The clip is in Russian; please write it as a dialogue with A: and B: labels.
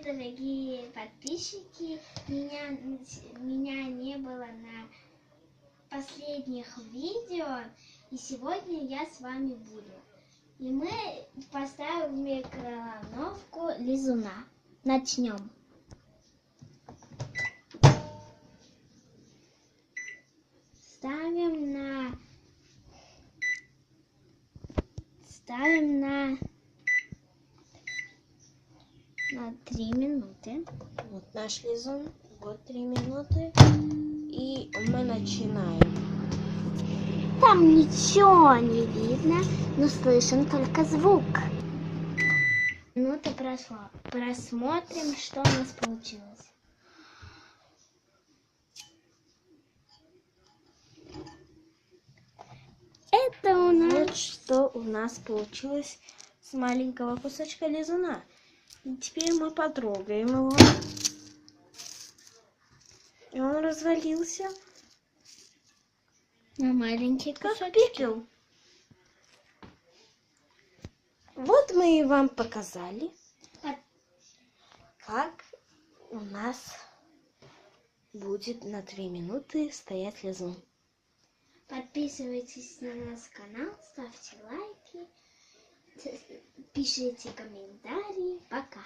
A: дорогие подписчики. Меня не было на последних видео, и сегодня я с вами буду. И мы поставим в микроволновку лизуна. Начнем. Ставим на 3 минуты.
B: Вот наш лизун, вот 3 минуты, и мы начинаем.
A: Там ничего не видно, но слышен только звук. Минута прошла. Просмотрим, что у нас получилось. Это у нас...
B: Вот что у нас получилось с маленького кусочка лизуна. И теперь мы потрогаем его. И он развалился.
A: На маленький
B: Как
A: кусочек.
B: пепел. Вот мы и вам показали, как у нас будет на 3 минуты стоять лизун.
A: Подписывайтесь на наш канал, ставьте лайки, пишите комментарии. Пока!